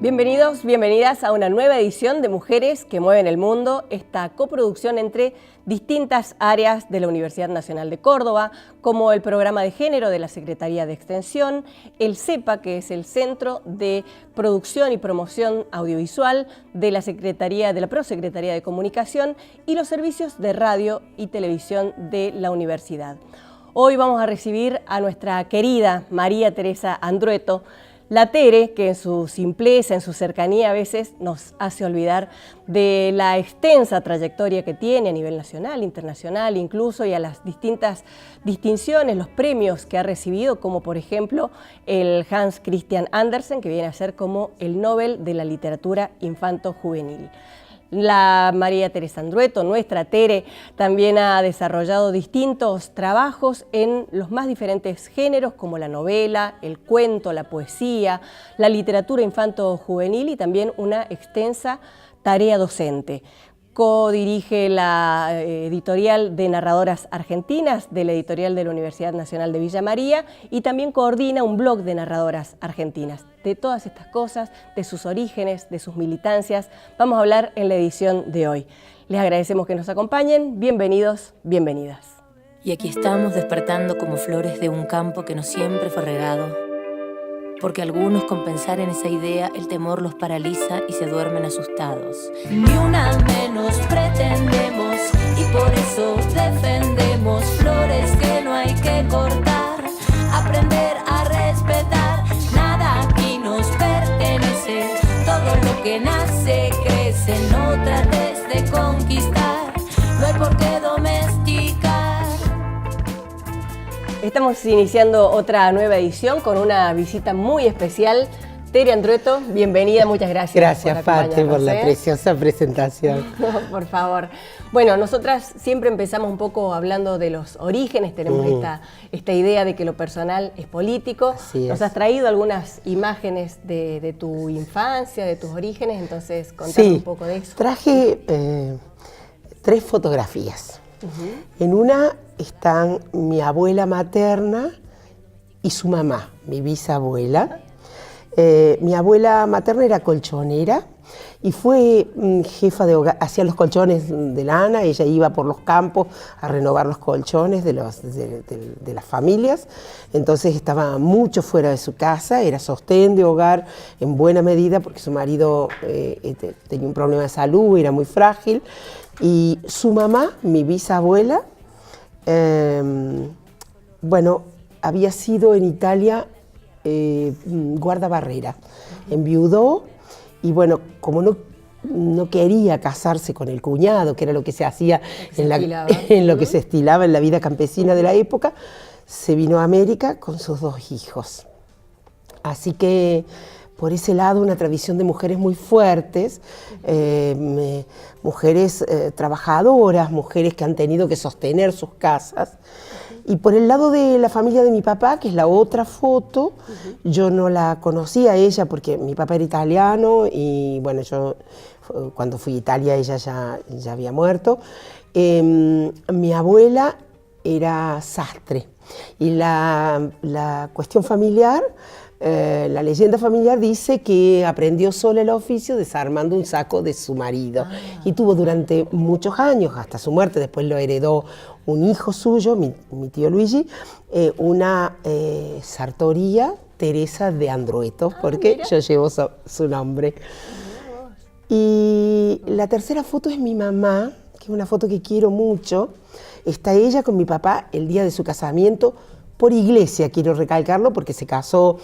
Bienvenidos, bienvenidas a una nueva edición de Mujeres que Mueven el Mundo, esta coproducción entre distintas áreas de la Universidad Nacional de Córdoba, como el Programa de Género de la Secretaría de Extensión, el CEPA, que es el Centro de Producción y Promoción Audiovisual de la Prosecretaría de Comunicación, y los servicios de radio y televisión de la universidad. Hoy vamos a recibir a nuestra querida María Teresa Andrueto, la Tere, que en su simpleza, en su cercanía a veces nos hace olvidar de la extensa trayectoria que tiene a nivel nacional, internacional, incluso, y a las distintas distinciones, los premios que ha recibido, como por ejemplo el Hans Christian Andersen, que viene a ser como el Nobel de la Literatura Infanto-Juvenil. La María Teresa Andrueto, nuestra Tere, también ha desarrollado distintos trabajos en los más diferentes géneros, como la novela, el cuento, la poesía, la literatura infanto-juvenil y también una extensa tarea docente. Codirige la editorial de narradoras argentinas de la editorial de la Universidad Nacional de Villa María y también coordina un blog de narradoras argentinas. De todas estas cosas, de sus orígenes, de sus militancias, vamos a hablar en la edición de hoy. Les agradecemos que nos acompañen. Bienvenidos, bienvenidas. Y aquí estamos despertando como flores de un campo que no siempre fue regado, porque algunos, con pensar en esa idea, el temor los paraliza y se duermen asustados. Ni una menos pretendemos, y por eso defendemos flores que no hay que cortar, aprender a respetar. Nada aquí nos pertenece, todo lo que nace crece. No trates de conquistar, no hay por qué domesticar. Estamos iniciando otra nueva edición con una visita muy especial. Tere Andrueto, bienvenida, muchas gracias. Gracias, Pati, por la preciosa presentación. No, por favor. Bueno, nosotras siempre empezamos un poco hablando de los orígenes, tenemos esta idea de que lo personal es político. Nos has traído algunas imágenes de tu infancia, de tus orígenes, entonces contame un poco de eso. Traje 3 fotografías. En una están mi abuela materna y su mamá, mi bisabuela. Mi abuela materna era colchonera y fue jefa de hogar, hacía los colchones de lana. Ella iba por los campos a renovar los colchones de las familias, entonces estaba mucho fuera de su casa, era sostén de hogar en buena medida porque su marido tenía un problema de salud, era muy frágil, y su mamá, mi bisabuela, bueno, había sido en Italia guardabarrera, enviudó y bueno, como no quería casarse con el cuñado, que era lo que se hacía en lo que se estilaba en la vida campesina de la época, se vino a América con sus 2 hijos. Así que por ese lado una tradición de mujeres muy fuertes, mujeres trabajadoras, mujeres que han tenido que sostener sus casas. Y por el lado de la familia de mi papá, que es la otra foto, yo no la conocía a ella porque mi papá era italiano y bueno, yo cuando fui a Italia ella ya había muerto. Mi abuela era sastre y la cuestión familiar, la leyenda familiar dice que aprendió sola el oficio desarmando un saco de su marido y tuvo durante muchos años, hasta su muerte, después lo heredó un hijo suyo, mi tío Luigi, una sartoría Teresa de Andrueto, porque yo llevo su nombre. Y la tercera foto es mi mamá, que es una foto que quiero mucho. Está ella con mi papá el día de su casamiento por iglesia, quiero recalcarlo, porque se casó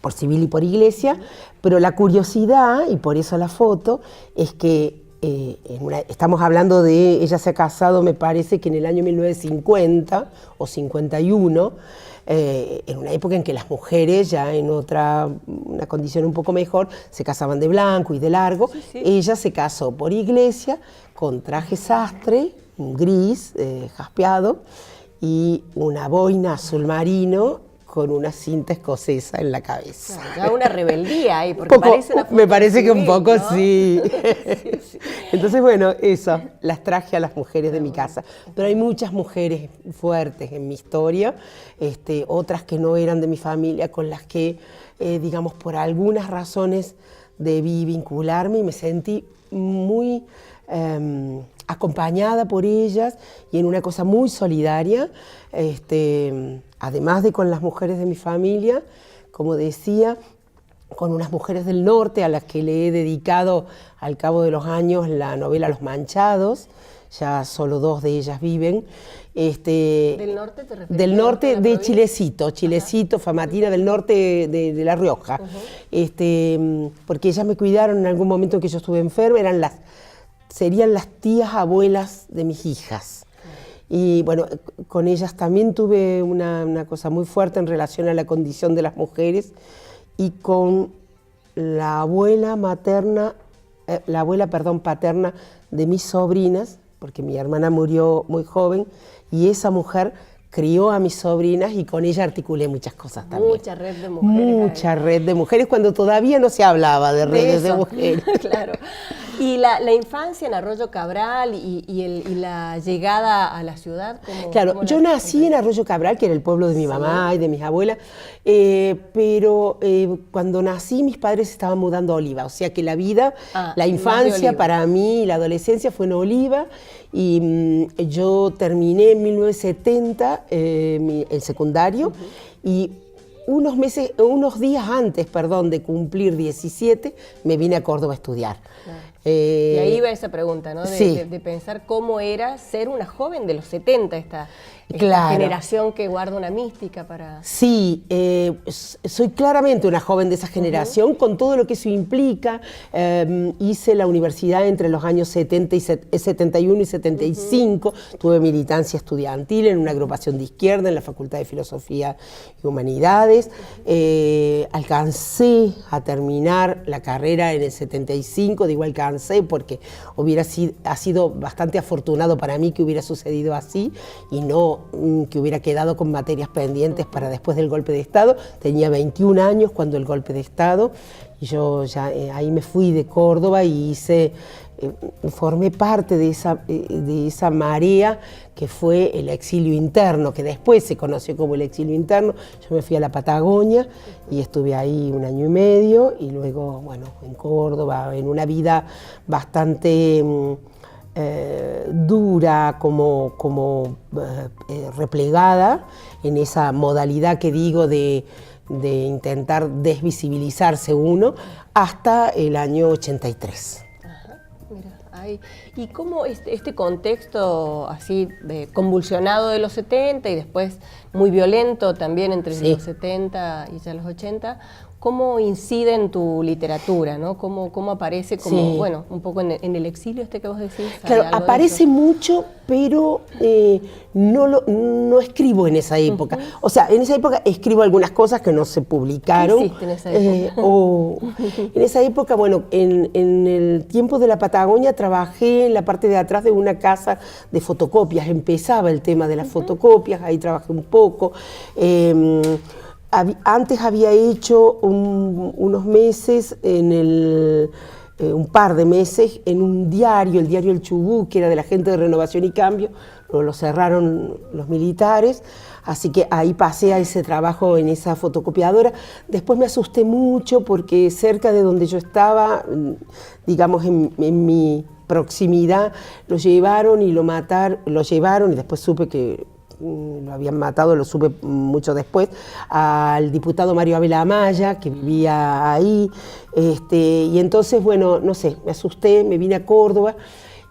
por civil y por iglesia, pero la curiosidad, y por eso la foto, es que estamos hablando de, ella se ha casado, me parece que en el año 1950 o 51, en una época en que las mujeres, ya en una condición un poco mejor, se casaban de blanco y de largo. Ella se casó por iglesia con traje sastre, gris, jaspeado, y una boina azul marino con una cinta escocesa en la cabeza. Ya una rebeldía ahí, porque parece una foto me parece que un poco, ¿no? sí. Entonces, bueno, eso, las traje a las mujeres de mi casa. Pero hay muchas mujeres fuertes en mi historia, otras que no eran de mi familia, con las que, digamos, por algunas razones debí vincularme y me sentí muy acompañada por ellas y en una cosa muy solidaria, además de con las mujeres de mi familia, como decía, con unas mujeres del norte a las que le he dedicado al cabo de los años la novela Los Manchados. Ya solo 2 de ellas viven. ¿Del norte te refieres? Del norte de Chilecito, Famatina, del norte de La Rioja. Porque ellas me cuidaron en algún momento que yo estuve enferma, serían las tías abuelas de mis hijas. Y bueno, con ellas también tuve una cosa muy fuerte en relación a la condición de las mujeres y con la abuela paterna de mis sobrinas, porque mi hermana murió muy joven y esa mujer crió a mis sobrinas y con ella articulé muchas cosas también. Mucha red de mujeres. Mucha red de mujeres cuando todavía no se hablaba de redes de mujeres. Claro. Y la infancia en Arroyo Cabral y la llegada a la ciudad. Claro, yo nací en Arroyo Cabral, que era el pueblo de mi mamá y de mis abuelas, pero cuando nací mis padres se estaban mudando a Oliva, o sea que la vida, la infancia para mí, la adolescencia fue en Oliva. Y yo terminé en 1970 el secundario y unos días antes, de cumplir 17, me vine a Córdoba a estudiar. Y ahí va esa pregunta, ¿no? Sí. De pensar cómo era ser una joven de los 70, esta Claro. generación que guarda una mística para... Sí, soy claramente una joven de esa generación, con todo lo que eso implica. Hice la universidad entre los años 71 y 75, tuve militancia estudiantil en una agrupación de izquierda en la Facultad de Filosofía y Humanidades. Alcancé a terminar la carrera en el 75, digo alcancé porque ha sido bastante afortunado para mí que hubiera sucedido así y no que hubiera quedado con materias pendientes para después del golpe de Estado. Tenía 21 años cuando el golpe de Estado y yo ya ahí me fui de Córdoba y formé parte de esa marea que fue el exilio interno, que después se conoció como el exilio interno. Yo me fui a la Patagonia y estuve ahí 1 año y medio y luego, bueno, en Córdoba, en una vida bastante dura, como replegada, en esa modalidad que digo de intentar desvisibilizarse uno, hasta el año 83. Ajá, mira, ahí. ¿Y cómo este contexto así convulsionado de los 70 y después muy violento también entre los 70 y ya los 80, cómo incide en tu literatura, ¿no? ¿Cómo aparece como, bueno, un poco en el exilio que vos decís? Claro, aparece mucho, pero no escribo en esa época. O sea, en esa época escribo algunas cosas que no se publicaron. ¿Qué hiciste en esa época? En esa época, bueno, en el tiempo de la Patagonia trabajé en la parte de atrás de una casa de fotocopias. Empezaba el tema de las fotocopias, ahí trabajé un poco. Antes había hecho unos meses, un par de meses, en un diario, el diario El Chubut, que era de la gente de Renovación y Cambio, lo cerraron los militares, así que ahí pasé a ese trabajo en esa fotocopiadora. Después me asusté mucho porque cerca de donde yo estaba, digamos en mi proximidad, lo llevaron y lo mataron, y después supe que lo habían matado, lo supe mucho después, al diputado Mario Abel Amaya, que vivía ahí, y entonces, bueno, no sé, me asusté, me vine a Córdoba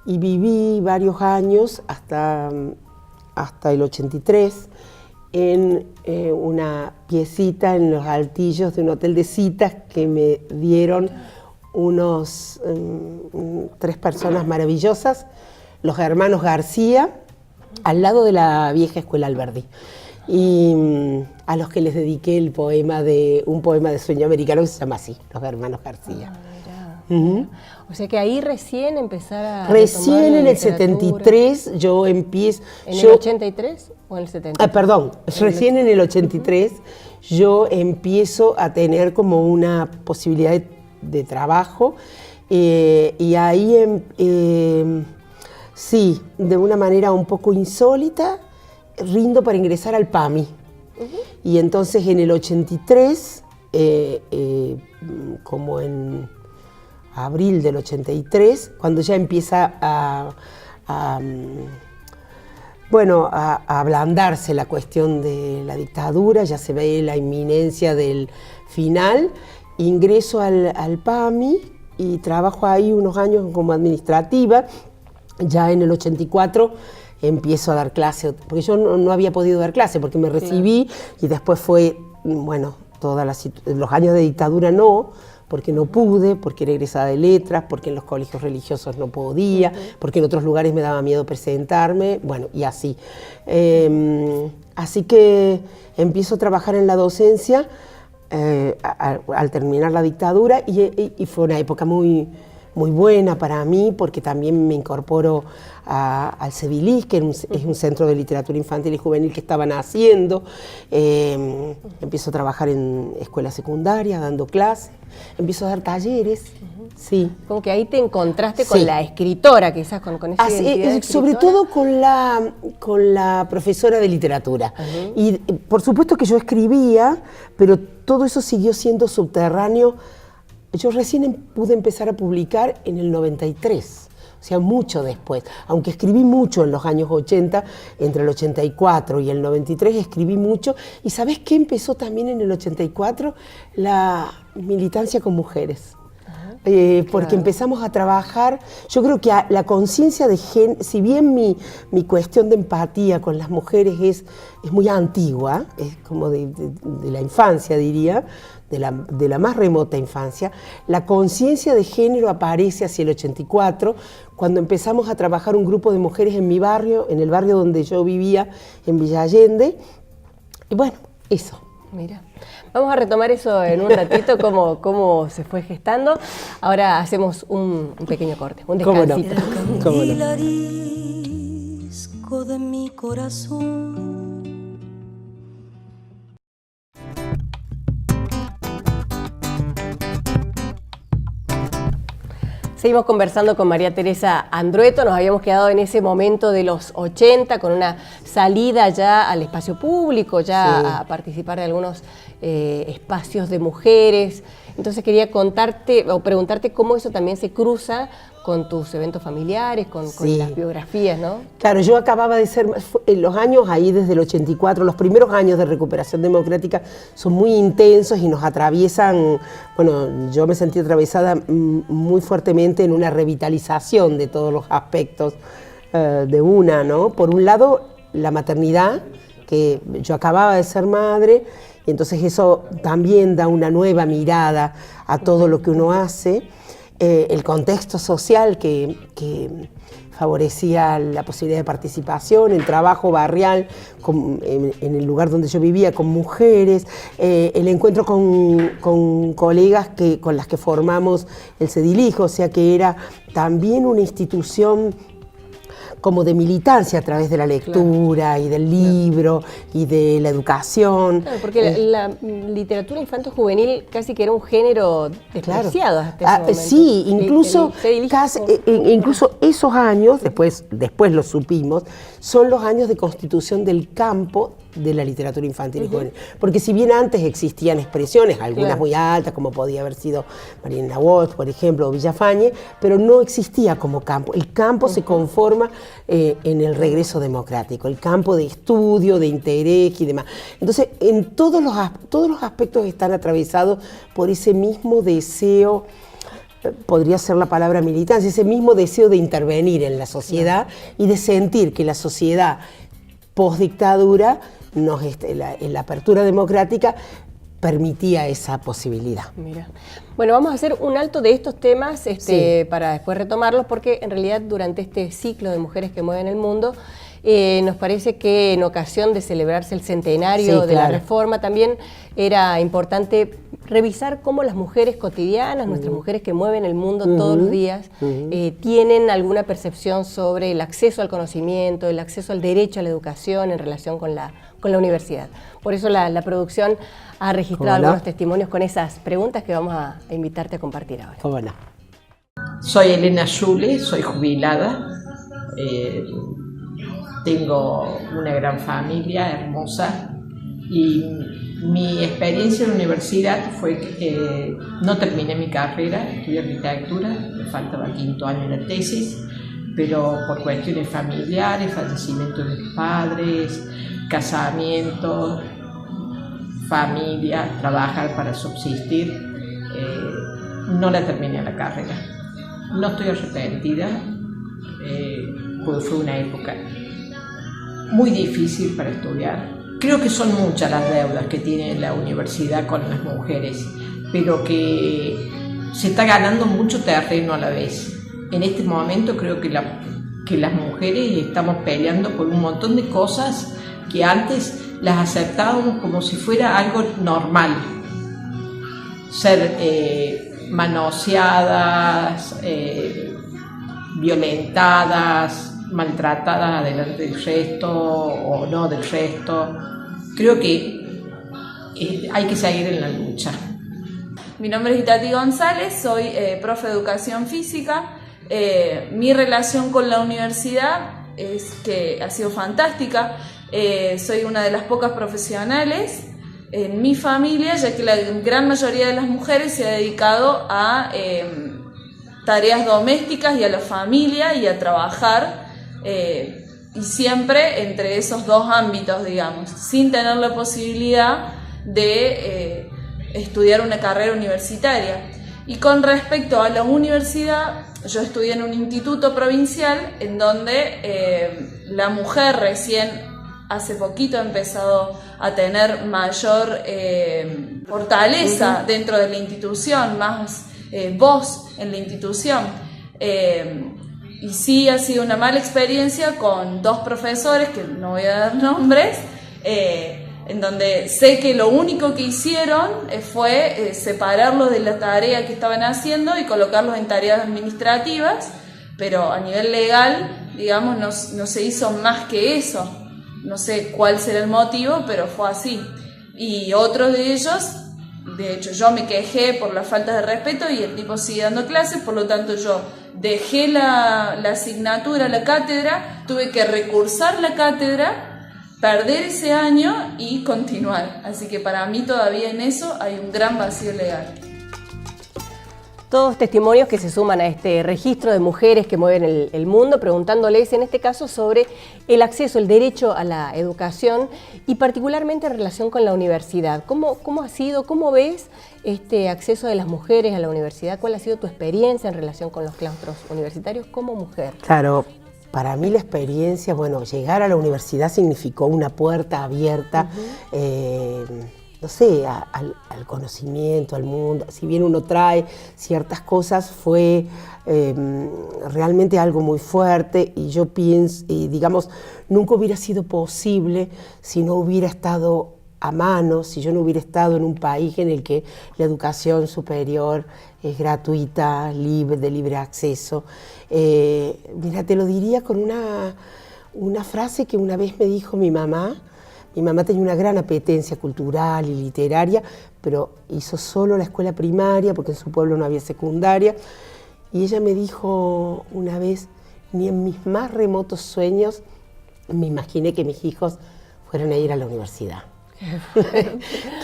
y viví varios años, hasta el 83, en una piecita en los altillos de un hotel de citas que me dieron unos 3 personas maravillosas, los hermanos García, al lado de la vieja escuela Alberdi, y a los que les dediqué un poema de sueño americano que se llama así, Los Hermanos García. O sea que ahí recién empezar a... Recién en el 73 yo empiezo... ¿En el 83 o en el 70? Perdón, recién en el 83 yo empiezo a tener como una posibilidad de trabajo y ahí... sí, de una manera un poco insólita, rindo para ingresar al PAMI. Y entonces en el 83, como en abril del 83, cuando ya empieza a ablandarse la cuestión de la dictadura, ya se ve la inminencia del final. Ingreso al PAMI y trabajo ahí unos años como administrativa. Ya en el 84 empiezo a dar clase, porque yo no había podido dar clase, porque me recibí y después fue, bueno, los años de dictadura no, porque no pude, porque era egresada de letras, porque en los colegios religiosos no podía, porque en otros lugares me daba miedo presentarme, bueno, y así. Así que empiezo a trabajar en la docencia al terminar la dictadura y fue una época muy buena para mí, porque también me incorporo al CEDILIS, que es un centro de literatura infantil y juvenil que estaban haciendo. Empiezo a trabajar en escuela secundaria, dando clases, empiezo a dar talleres. Sí. Como que ahí te encontraste con la escritora, quizás con esa identidad de sobre todo con la profesora de literatura. Y por supuesto que yo escribía, pero todo eso siguió siendo subterráneo. Yo recién pude empezar a publicar en el 93, o sea, mucho después. Aunque escribí mucho en los años 80, entre el 84 y el 93 escribí mucho. ¿Y sabés qué empezó también en el 84? La militancia con mujeres. Porque empezamos a trabajar, yo creo que la conciencia de género, si bien mi cuestión de empatía con las mujeres es muy antigua, es como de la infancia, diría, de la más remota infancia, la conciencia de género aparece hacia el 84, cuando empezamos a trabajar un grupo de mujeres en mi barrio, en el barrio donde yo vivía, en Villa Allende, y bueno, eso. Mira, vamos a retomar eso en un ratito, cómo se fue gestando. Ahora hacemos un pequeño corte, un descansito. ¿Cómo no? El arisco de mi corazón. Seguimos conversando con María Teresa Andrueto. Nos habíamos quedado en ese momento de los 80 con una salida ya al espacio público, ya a participar de algunos espacios de mujeres. Entonces quería preguntarte cómo eso también se cruza con tus eventos familiares, con las biografías, ¿no? Claro, yo acababa de ser, en los años ahí desde el 84, los primeros años de recuperación democrática son muy intensos y nos atraviesan, bueno, yo me sentí atravesada muy fuertemente en una revitalización de todos los aspectos de una, ¿no? Por un lado, la maternidad, que yo acababa de ser madre, y entonces eso también da una nueva mirada a todo lo que uno hace. El contexto social que favorecía la posibilidad de participación, el trabajo barrial en el lugar donde yo vivía con mujeres, el encuentro con colegas con las que formamos el CEDILIS, o sea que era también una institución como de militancia a través de la lectura y del libro y de la educación. Claro, porque la literatura infanto-juvenil casi que era un género despreciado hasta ese momento. Sí, incluso esos años, después lo supimos, son los años de constitución del campo de la literatura infantil y juvenil. Porque si bien antes existían expresiones, algunas muy altas, como podía haber sido Mariana Walsh, por ejemplo, o Villafañe, pero no existía como campo. El campo se conforma en el regreso democrático, el campo de estudio, de interés y demás. Entonces, en todos los aspectos están atravesados por ese mismo deseo, podría ser la palabra militancia, ese mismo deseo de intervenir en la sociedad y de sentir que la sociedad post-dictadura, en la apertura democrática, permitía esa posibilidad. Mira. Bueno, vamos a hacer un alto de estos temas para después retomarlos, porque en realidad durante este ciclo de Mujeres que Mueven el Mundo, nos parece que en ocasión de celebrarse el centenario de la Reforma también era importante revisar cómo las mujeres cotidianas, nuestras mujeres que mueven el mundo todos los días, tienen alguna percepción sobre el acceso al conocimiento, el acceso al derecho a la educación en relación con la universidad. Por eso la producción ha registrado algunos testimonios con esas preguntas que vamos a invitarte a compartir ahora. ¿Cómo no? Soy Elena Schule, soy jubilada, tengo una gran familia hermosa y Mi experiencia en la universidad fue que no terminé mi carrera, estudié arquitectura, me faltaba el 5º año de la tesis, pero por cuestiones familiares, fallecimiento de mis padres, casamiento, familia, trabajar para subsistir, no la terminé la carrera. No estoy arrepentida, porque fue una época muy difícil para estudiar. Creo que son muchas las deudas que tiene la universidad con las mujeres, pero que se está ganando mucho terreno a la vez. En este momento creo que las mujeres estamos peleando por un montón de cosas que antes las aceptábamos como si fuera algo normal. Ser manoseadas, violentadas, maltratadas delante del resto o no del resto. Creo que hay que seguir en la lucha. Mi nombre es Itati González, soy profe de educación física. Mi relación con la universidad es que ha sido fantástica. Soy una de las pocas profesionales en mi familia, ya que la gran mayoría de las mujeres se ha dedicado a tareas domésticas y a la familia y a trabajar, y siempre entre esos dos ámbitos, digamos, sin tener la posibilidad de estudiar una carrera universitaria. Y con respecto a la universidad, yo estudié en un instituto provincial en donde la mujer recién hace poquito ha empezado a tener mayor fortaleza dentro de la institución, más voz en la institución. Y sí ha sido una mala experiencia con 2 profesores, que no voy a dar nombres, en donde sé que lo único que hicieron fue separarlos de la tarea que estaban haciendo y colocarlos en tareas administrativas, pero a nivel legal, digamos, no se hizo más que eso. No sé cuál será el motivo, pero fue así. Y otros de ellos, de hecho yo me quejé por la falta de respeto y el tipo sigue dando clases, por lo tanto yo dejé la asignatura, la cátedra, tuve que recursar la cátedra, perder ese año y continuar. Así que para mí todavía en eso hay un gran vacío legal. Todos testimonios que se suman a este registro de mujeres que mueven el mundo, preguntándoles en este caso sobre el acceso, el derecho a la educación y particularmente en relación con la universidad. ¿Cómo ha sido, cómo ves este acceso de las mujeres a la universidad? ¿Cuál ha sido tu experiencia en relación con los claustros universitarios como mujer? Claro, para mí la experiencia, bueno, llegar a la universidad significó una puerta abierta, no sé, al conocimiento, al mundo. Si bien uno trae ciertas cosas, fue realmente algo muy fuerte, y yo pienso, y digamos, nunca hubiera sido posible si no hubiera estado a mano, si yo no hubiera estado en un país en el que la educación superior es gratuita, libre, de libre acceso. Mira, te lo diría con una frase que una vez me dijo mi mamá. Mi mamá tenía una gran apetencia cultural y literaria, pero hizo solo la escuela primaria porque en su pueblo no había secundaria. Y ella me dijo una vez, ni en mis más remotos sueños me imaginé que mis hijos fueran a ir a la universidad.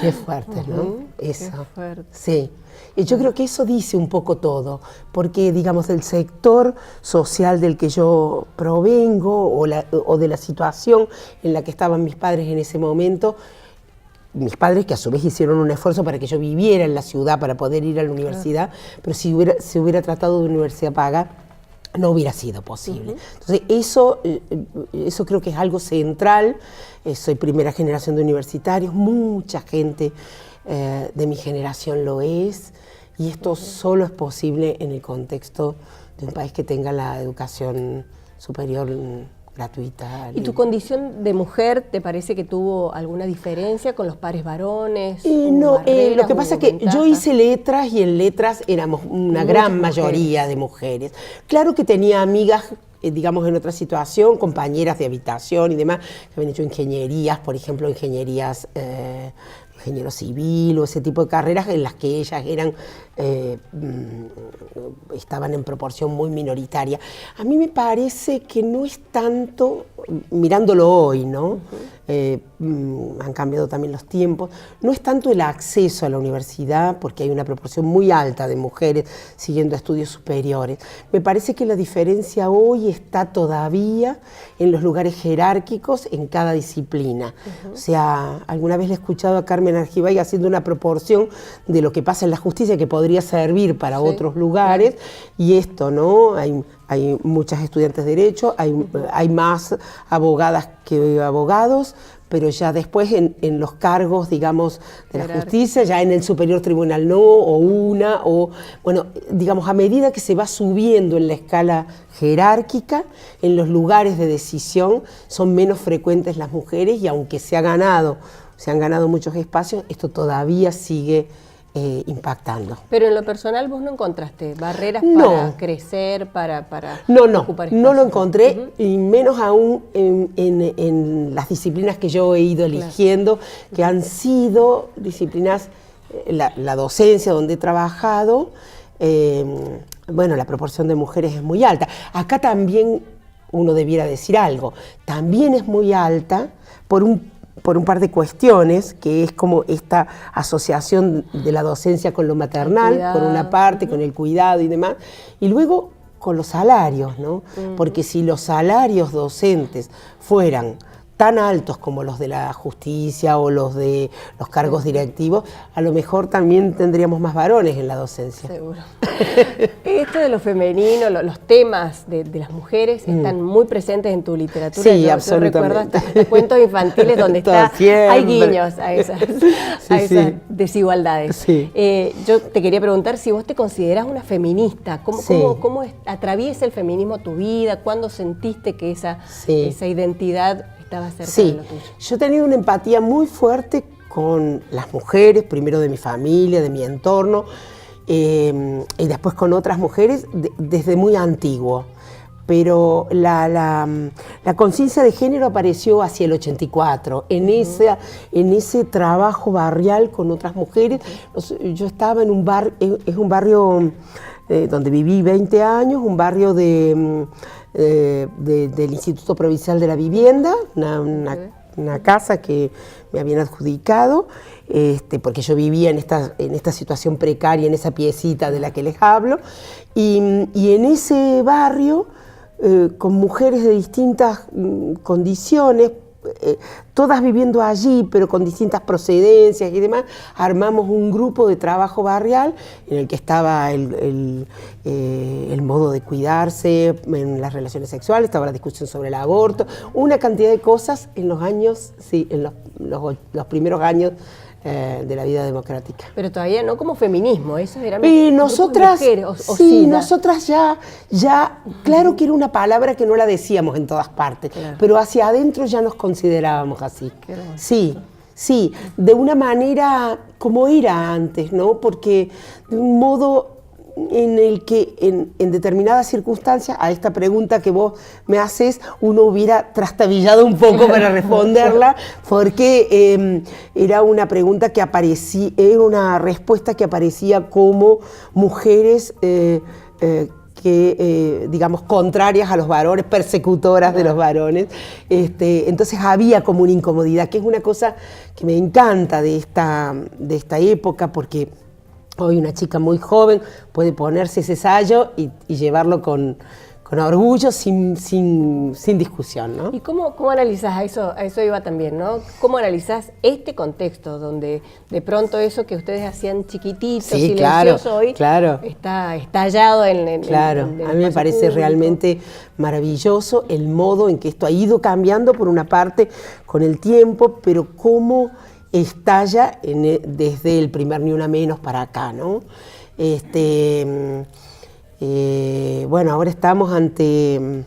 Qué fuerte, ¿no? Eso. Qué fuerte. Sí. Y yo creo que eso dice un poco todo, porque, digamos, del sector social del que yo provengo o de la situación en la que estaban mis padres en ese momento, mis padres que a su vez hicieron un esfuerzo para que yo viviera en la ciudad para poder ir a la universidad, pero si hubiera tratado de una universidad paga, no hubiera sido posible. Entonces eso creo que es algo central. Soy primera generación de universitarios, mucha gente de mi generación lo es, y esto solo es posible en el contexto de un país que tenga la educación superior gratuita. ¿Y tu condición de mujer te parece que tuvo alguna diferencia con los pares varones? No, lo que pasa es que yo hice letras y en letras éramos una gran mayoría de mujeres. Claro que tenía amigas, digamos, en otra situación, compañeras de habitación y demás, que habían hecho ingenierías, por ejemplo, ingeniero civil o ese tipo de carreras en las que ellas eran estaban en proporción muy minoritaria. A mí me parece que no es tanto, mirándolo hoy, ¿no? Han cambiado también los tiempos, no es tanto el acceso a la universidad, porque hay una proporción muy alta de mujeres siguiendo estudios superiores. Me parece que la diferencia hoy está todavía en los lugares jerárquicos en cada disciplina. O sea, alguna vez le he escuchado a Carmen Argibay haciendo una proporción de lo que pasa en la justicia que podría servir para otros lugares, y esto, ¿no? Hay muchas estudiantes de Derecho, hay más abogadas que abogados, pero ya después en los cargos, digamos, de la justicia, ya en el Superior Tribunal no, bueno, digamos, a medida que se va subiendo en la escala jerárquica, en los lugares de decisión son menos frecuentes las mujeres, y aunque se han ganado muchos espacios, esto todavía sigue impactando. Pero en lo personal vos no encontraste barreras para crecer, para ocupar espacios. No lo encontré, y menos aún en las disciplinas que yo he ido eligiendo, que han sido disciplinas, la docencia donde he trabajado, bueno, la proporción de mujeres es muy alta. Acá también uno debiera decir algo, también es muy alta por un par de cuestiones, que es como esta asociación de la docencia con lo maternal, por una parte, con el cuidado y demás, y luego con los salarios, ¿no? Porque si los salarios docentes fueran tan altos como los de la justicia o los de los cargos directivos, a lo mejor también tendríamos más varones en la docencia. Seguro. Esto de lo femenino, los temas de las mujeres están muy presentes en tu literatura. Sí, absolutamente. Yo recuerdo hasta cuentos infantiles donde hay guiños a esas desigualdades. Sí. Yo te quería preguntar si vos te considerás una feminista. ¿Cómo atraviesa el feminismo tu vida? ¿Cuándo sentiste que esa identidad estaba cerca de lo tuyo? Yo he tenido una empatía muy fuerte con las mujeres, primero de mi familia, de mi entorno, y después con otras mujeres desde muy antiguo. Pero la conciencia de género apareció hacia el 84, en ese trabajo barrial con otras mujeres. Yo estaba en un barrio donde viví 20 años, un barrio del Instituto Provincial de la Vivienda, una casa que me habían adjudicado, porque yo vivía en esta situación precaria, en esa piecita de la que les hablo, y en ese barrio, con mujeres de distintas condiciones, todas viviendo allí, pero con distintas procedencias y demás, armamos un grupo de trabajo barrial en el que estaba el modo de cuidarse en las relaciones sexuales, estaba la discusión sobre el aborto, una cantidad de cosas en los años, en los primeros años de la vida democrática. Pero todavía no como feminismo, eso era nosotras, mujeres, nosotras ya, claro que era una palabra que no la decíamos en todas partes, pero hacia adentro ya nos considerábamos así. Sí, de una manera como era antes, ¿no? Porque de un modo en el que en determinadas circunstancias, a esta pregunta que vos me haces, uno hubiera trastabillado un poco para responderla, porque era una pregunta que aparecía, era una respuesta que aparecía como mujeres digamos, contrarias a los varones, persecutoras de los varones. Entonces había como una incomodidad, que es una cosa que me encanta de esta época, porque hoy una chica muy joven puede ponerse ese sayo y llevarlo con orgullo, sin discusión, ¿no? ¿Y cómo analizás a eso iba también, ¿no? ¿Cómo analizás este contexto donde de pronto eso que ustedes hacían chiquitito, silencioso, hoy está estallado en Claro, a mí me parece público? Realmente maravilloso el modo en que esto ha ido cambiando, por una parte, con el tiempo, pero cómo estalla desde el primer Ni Una Menos para acá, ¿no? Bueno, ahora estamos ante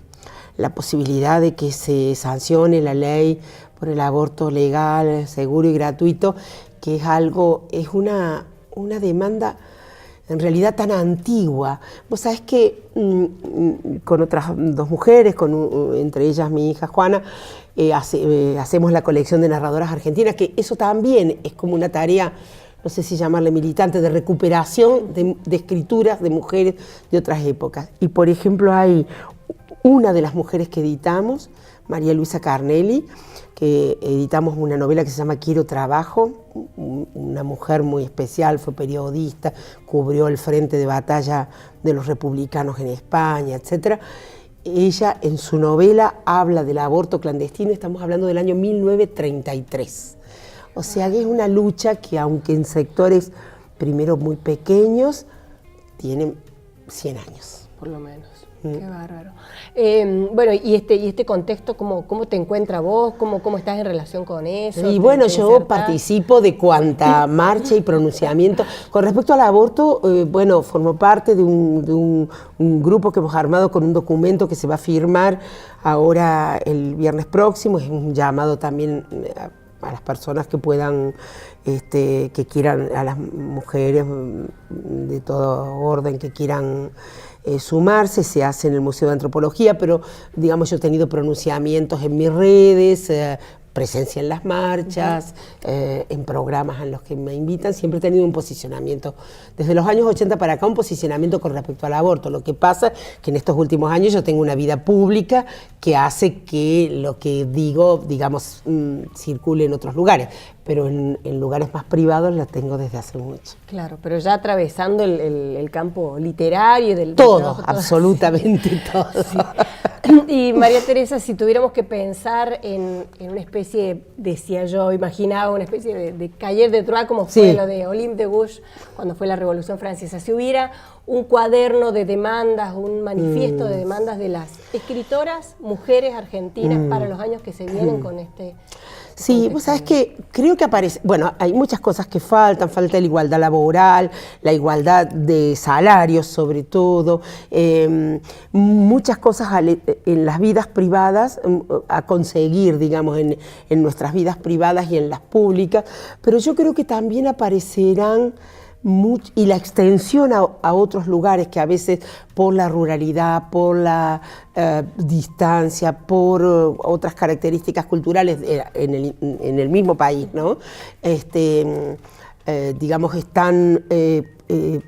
la posibilidad de que se sancione la ley por el aborto legal, seguro y gratuito, que es una demanda en realidad tan antigua. Vos sabés que con otras dos mujeres, entre ellas mi hija Juana, hacemos la colección de narradoras argentinas, que eso también es como una tarea no sé si llamarle militante, de recuperación de escrituras de mujeres de otras épocas. Y por ejemplo hay una de las mujeres que editamos, María Luisa Carnelli, que editamos una novela que se llama Quiero Trabajo, una mujer muy especial, fue periodista, cubrió el frente de batalla de los republicanos en España, etc. Ella en su novela habla del aborto clandestino, estamos hablando del año 1933. O sea que es una lucha que aunque en sectores primero muy pequeños, tienen 100 años. Por lo menos. Qué bárbaro. Bueno, y este contexto, ¿cómo te encuentras vos? ¿Cómo estás en relación con eso? Y bueno, yo participo de cuanta marcha y pronunciamiento. Con respecto al aborto, bueno, formo parte de un grupo que hemos armado con un documento que se va a firmar ahora el viernes próximo. Es un llamado también a las personas que puedan, que quieran, a las mujeres de todo orden que quieran sumarse. Se hace en el Museo de Antropología, pero digamos yo he tenido pronunciamientos en mis redes, presencia en las marchas, en programas en los que me invitan. Siempre he tenido un posicionamiento, desde los años 80 para acá, un posicionamiento con respecto al aborto. Lo que pasa es que en estos últimos años yo tengo una vida pública que hace que lo que digo, digamos, circule en otros lugares, pero en lugares más privados la tengo desde hace mucho. Claro, pero ya atravesando el campo literario del todo, trabajo, absolutamente todo. Sí. Y María Teresa, si tuviéramos que pensar en una especie, decía yo, imaginaba una especie de Cahiers de Troyes, como fue lo de Olympe de Gouges cuando fue la Revolución Francesa, si hubiera un cuaderno de demandas, un manifiesto de demandas de las escritoras, mujeres argentinas para los años que se vienen con este... Sí, vos sabés que creo que aparece, bueno, hay muchas cosas que falta la igualdad laboral, la igualdad de salarios sobre todo, muchas cosas en las vidas privadas a conseguir, digamos, en nuestras vidas privadas y en las públicas, pero yo creo que también aparecerán y la extensión a otros lugares que a veces por la ruralidad, por la distancia, por otras características culturales en el mismo país, ¿no? Digamos,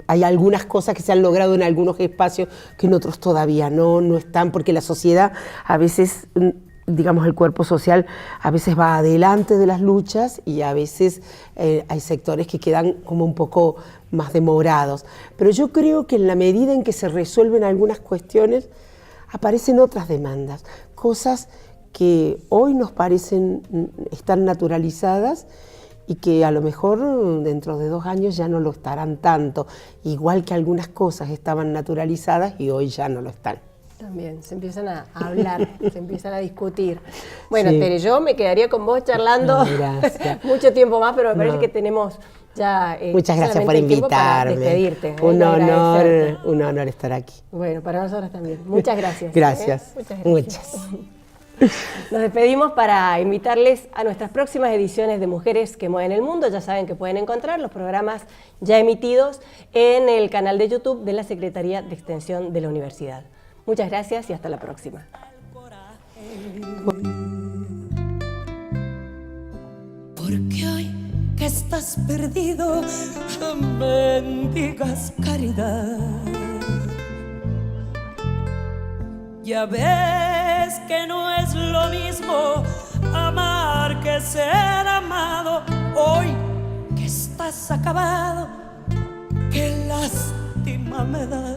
hay algunas cosas que se han logrado en algunos espacios que en otros todavía no están, porque la sociedad a veces... digamos, el cuerpo social a veces va adelante de las luchas y a veces hay sectores que quedan como un poco más demorados. Pero yo creo que en la medida en que se resuelven algunas cuestiones, aparecen otras demandas, cosas que hoy nos parecen estar naturalizadas y que a lo mejor dentro de 2 años ya no lo estarán tanto, igual que algunas cosas estaban naturalizadas y hoy ya no lo están. También se empiezan a hablar, se empiezan a discutir. Bueno, sí. Tere, yo me quedaría con vos charlando mucho tiempo más, pero me parece que tenemos ya... Muchas gracias por invitarme. Despedirte. Un honor estar aquí. Bueno, para nosotros también. Muchas gracias. Gracias. Muchas. Nos despedimos para invitarles a nuestras próximas ediciones de Mujeres que Mueven el Mundo. Ya saben que pueden encontrar los programas ya emitidos en el canal de YouTube de la Secretaría de Extensión de la Universidad. Muchas gracias y hasta la próxima. Porque hoy que estás perdido, mendigas caridad. Ya ves que no es lo mismo amar que ser amado. Hoy que estás acabado, qué lástima me da.